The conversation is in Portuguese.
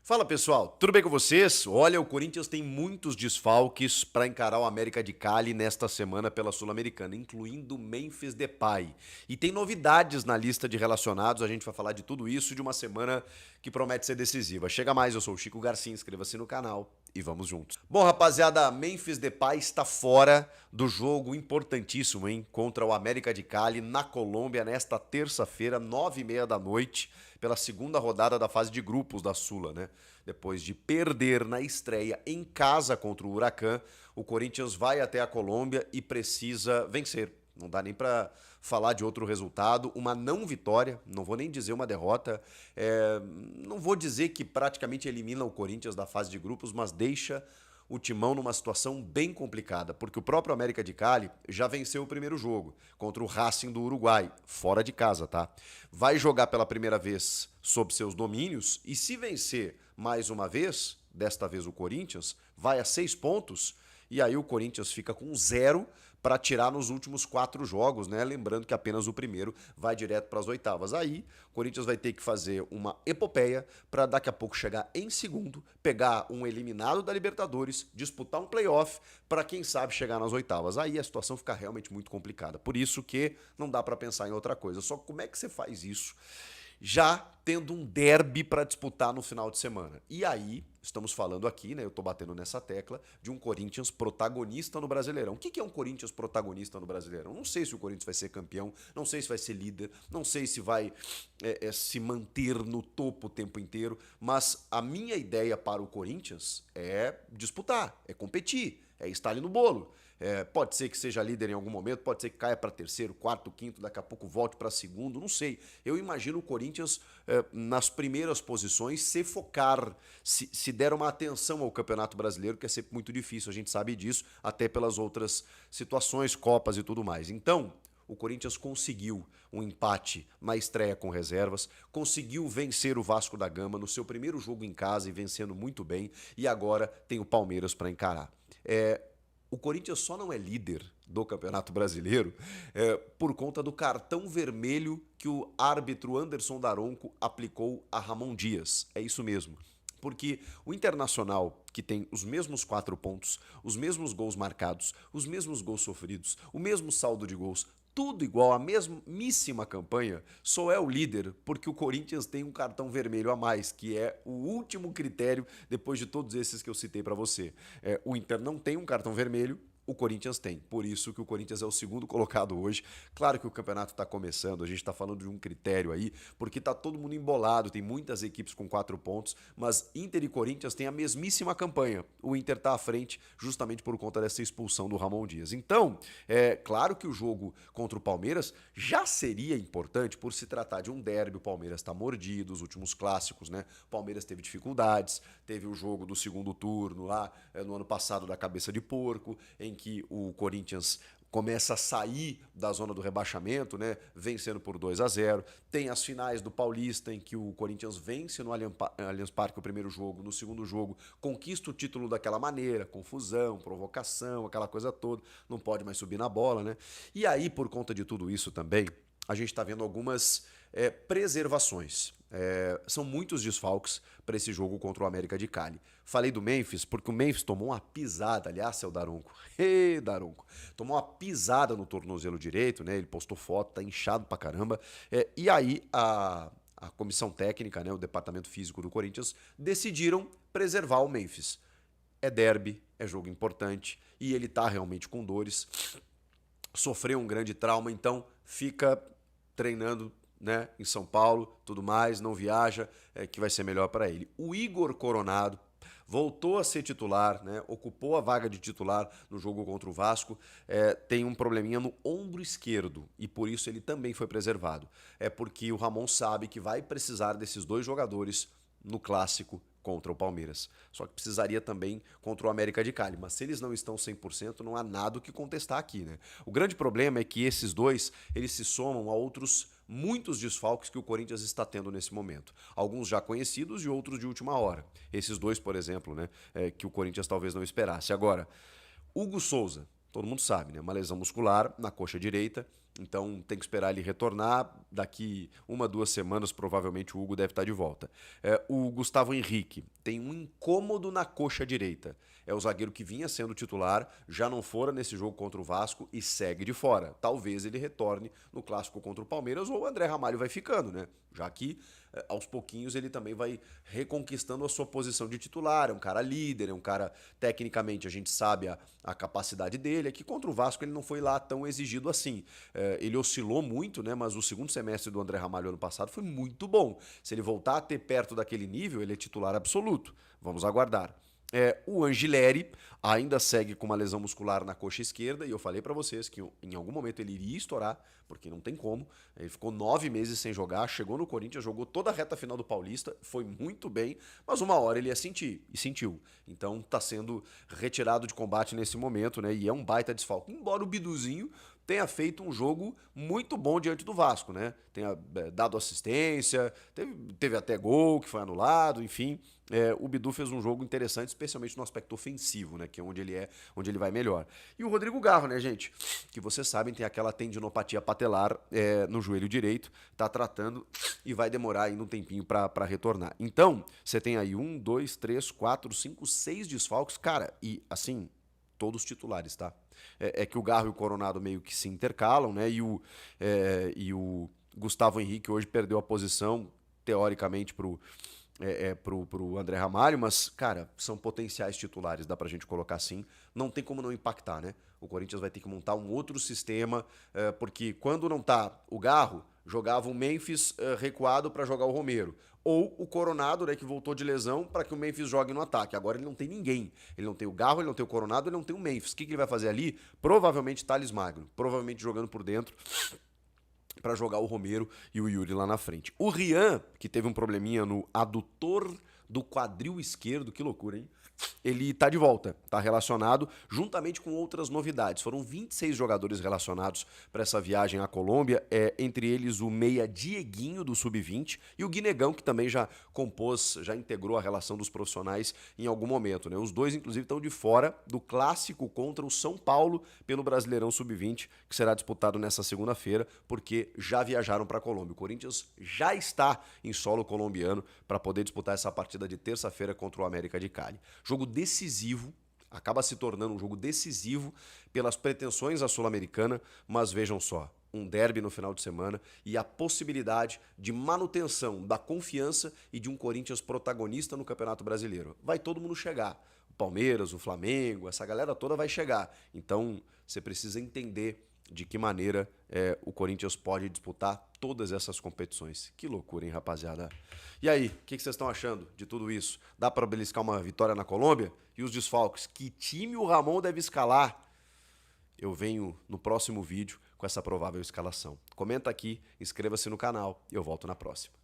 Fala pessoal, tudo bem com vocês? Olha, o Corinthians tem muitos desfalques para encarar o América de Cali nesta semana pela Sul-Americana, incluindo Memphis Depay. E tem novidades na lista de relacionados, a gente vai falar de tudo isso de uma semana que promete ser decisiva. Chega mais, eu sou o Chico Garcia, inscreva-se no canal e vamos juntos. Bom, rapaziada, Memphis Depay está fora do jogo importantíssimo, hein? Contra o América de Cali na Colômbia nesta terça-feira, 9h30 da noite, pela segunda rodada da fase de grupos da Sula, né? Depois de perder na estreia em casa contra o Huracan, o Corinthians vai até a Colômbia e precisa vencer. Não dá nem para falar de outro resultado, uma não vitória, não vou nem dizer uma derrota, não vou dizer que praticamente elimina o Corinthians da fase de grupos, mas deixa o Timão numa situação bem complicada, porque o próprio América de Cali já venceu o primeiro jogo contra o Racing do Uruguai, fora de casa, tá? Vai jogar pela primeira vez sob seus domínios e se vencer mais uma vez, desta vez o Corinthians, vai a 6 pontos e aí o Corinthians fica com 0 para tirar nos últimos 4 jogos, né? Lembrando que apenas o primeiro vai direto para as oitavas. Aí, o Corinthians vai ter que fazer uma epopeia para daqui a pouco chegar em segundo, pegar um eliminado da Libertadores, disputar um playoff para quem sabe chegar nas oitavas. Aí a situação fica realmente muito complicada. Por isso que não dá para pensar em outra coisa. Só como é que você faz isso? Já tendo um derby para disputar no final de semana. E aí, estamos falando aqui, né? Eu tô batendo nessa tecla de um Corinthians protagonista no Brasileirão. O que é um Corinthians protagonista no Brasileirão? Não sei se o Corinthians vai ser campeão, não sei se vai ser líder, não sei se vai se manter no topo o tempo inteiro, mas a minha ideia para o Corinthians é disputar, é competir, é estar ali no bolo. Pode ser que seja líder em algum momento, pode ser que caia para terceiro, quarto, quinto, daqui a pouco volte para segundo, não sei. Eu imagino o Corinthians nas primeiras posições se focar, se der uma atenção ao Campeonato Brasileiro, que é sempre muito difícil, a gente sabe disso, até pelas outras situações, Copas e tudo mais. Então, o Corinthians conseguiu um empate na estreia com reservas, conseguiu vencer o Vasco da Gama no seu primeiro jogo em casa e vencendo muito bem, e agora tem o Palmeiras para encarar. O Corinthians só não é líder do Campeonato Brasileiro por conta do cartão vermelho que o árbitro Anderson Daronco aplicou a Ramon Dias. É isso mesmo. Porque o Internacional, que tem os mesmos 4 pontos, os mesmos gols marcados, os mesmos gols sofridos, o mesmo saldo de gols, tudo igual, a mesmíssima campanha, só é o líder porque o Corinthians tem um cartão vermelho a mais, que é o último critério depois de todos esses que eu citei para você. O Inter não tem um cartão vermelho, o Corinthians tem. Por isso que o Corinthians é o segundo colocado hoje. Claro que o campeonato está começando, a gente está falando de um critério aí, porque está todo mundo embolado, tem muitas equipes com 4 pontos, mas Inter e Corinthians têm a mesmíssima campanha. O Inter está à frente justamente por conta dessa expulsão do Ramon Dias. Então, é claro que o jogo contra o Palmeiras já seria importante por se tratar de um derby. O Palmeiras está mordido, os últimos clássicos, né? O Palmeiras teve dificuldades, teve o jogo do segundo turno lá no ano passado da cabeça de porco, em que o Corinthians começa a sair da zona do rebaixamento, né, vencendo por 2-0. Tem as finais do Paulista, em que o Corinthians vence no Allianz Parque o primeiro jogo, no segundo jogo conquista o título daquela maneira, confusão, provocação, aquela coisa toda, não pode mais subir na bola, né? E aí, por conta de tudo isso também, a gente está vendo algumas preservações. São muitos desfalques para esse jogo contra o América de Cali. Falei do Memphis porque o Memphis tomou uma pisada, aliás, seu Daronco. Daronco. Tomou uma pisada no tornozelo direito, né? Ele postou foto, tá inchado pra caramba. E aí a comissão técnica, né, o departamento físico do Corinthians, decidiram preservar o Memphis. É derby, é jogo importante e ele tá realmente com dores. Sofreu um grande trauma, então fica treinando, né, em São Paulo, tudo mais, não viaja, que vai ser melhor para ele. O Igor Coronado voltou a ser titular, né, ocupou a vaga de titular no jogo contra o Vasco, tem um probleminha no ombro esquerdo e por isso ele também foi preservado. É porque o Ramon sabe que vai precisar desses 2 jogadores no clássico contra o Palmeiras. Só que precisaria também contra o América de Cali. Mas se eles não estão 100%, não há nada o que contestar aqui, né? O grande problema é que esses 2, eles se somam a outros muitos desfalques que o Corinthians está tendo nesse momento. Alguns já conhecidos e outros de última hora. Esses 2, por exemplo, né, que o Corinthians talvez não esperasse. Agora, Hugo Souza, todo mundo sabe, né? Uma lesão muscular na coxa direita. Então tem que esperar ele retornar. Daqui 1, 2 semanas, provavelmente o Hugo deve estar de volta. O Gustavo Henrique tem um incômodo na coxa direita. É o zagueiro que vinha sendo titular, já não fora nesse jogo contra o Vasco e segue de fora. Talvez ele retorne no clássico contra o Palmeiras ou o André Ramalho vai ficando, né? Já que aos pouquinhos ele também vai reconquistando a sua posição de titular. É um cara líder, é um cara, tecnicamente, a gente sabe a capacidade dele. É que contra o Vasco ele não foi lá tão exigido assim. Ele oscilou muito, né? Mas o segundo semestre do André Ramalho ano passado foi muito bom. Se ele voltar a ter perto daquele nível, ele é titular absoluto. Vamos aguardar. O Angileri ainda segue com uma lesão muscular na coxa esquerda e eu falei pra vocês que em algum momento ele iria estourar, porque não tem como. Ele ficou 9 meses sem jogar, chegou no Corinthians, jogou toda a reta final do Paulista, foi muito bem, mas uma hora ele ia sentir, e sentiu. Então tá sendo retirado de combate nesse momento, né? E é um baita desfalque. Embora o Biduzinho tenha feito um jogo muito bom diante do Vasco, né? Tenha dado assistência, teve até gol que foi anulado, enfim. O Bidu fez um jogo interessante, especialmente no aspecto ofensivo, né? Que é onde ele vai melhor. E o Rodrigo Garro, né, gente? Que vocês sabem, tem aquela tendinopatia patelar no joelho direito, tá tratando e vai demorar ainda um tempinho para retornar. Então, você tem aí 1, 2, 3, 4, 5, 6 desfalques, cara, e assim, todos titulares, tá? É que o Garro e o Coronado meio que se intercalam, né? E o Gustavo Henrique hoje perdeu a posição, teoricamente, pro André Ramalho, mas, cara, são potenciais titulares, dá pra gente colocar assim. Não tem como não impactar, né? O Corinthians vai ter que montar um outro sistema, porque quando não tá o Garro, jogava o Memphis recuado para jogar o Romero. Ou o Coronado, né, que voltou de lesão, para que o Memphis jogue no ataque. Agora ele não tem ninguém. Ele não tem o Garro, ele não tem o Coronado, ele não tem o Memphis. O que ele vai fazer ali? Provavelmente Thales Magno. Provavelmente jogando por dentro para jogar o Romero e o Yuri lá na frente. O Rian, que teve um probleminha no adutor do quadril esquerdo, que loucura, hein? Ele tá de volta, tá relacionado juntamente com outras novidades. Foram 26 jogadores relacionados para essa viagem à Colômbia, entre eles o meia Dieguinho do Sub-20 e o Guinegão, que também já compôs, já integrou a relação dos profissionais em algum momento, né? Os dois, inclusive, estão de fora do clássico contra o São Paulo pelo Brasileirão Sub-20, que será disputado nessa segunda-feira, porque já viajaram para a Colômbia. O Corinthians já está em solo colombiano para poder disputar essa partida de terça-feira contra o América de Cali. Jogo decisivo, acaba se tornando um jogo decisivo pelas pretensões à Sul-Americana, mas vejam só, um derby no final de semana e a possibilidade de manutenção da confiança e de um Corinthians protagonista no Campeonato Brasileiro. Vai todo mundo chegar. O Palmeiras, o Flamengo, essa galera toda vai chegar. Então, você precisa entender de que maneira o Corinthians pode disputar todas essas competições. Que loucura, hein, rapaziada? E aí, o que vocês estão achando de tudo isso? Dá para beliscar uma vitória na Colômbia? E os desfalques? Que time o Ramon deve escalar? Eu venho no próximo vídeo com essa provável escalação. Comenta aqui, inscreva-se no canal e eu volto na próxima.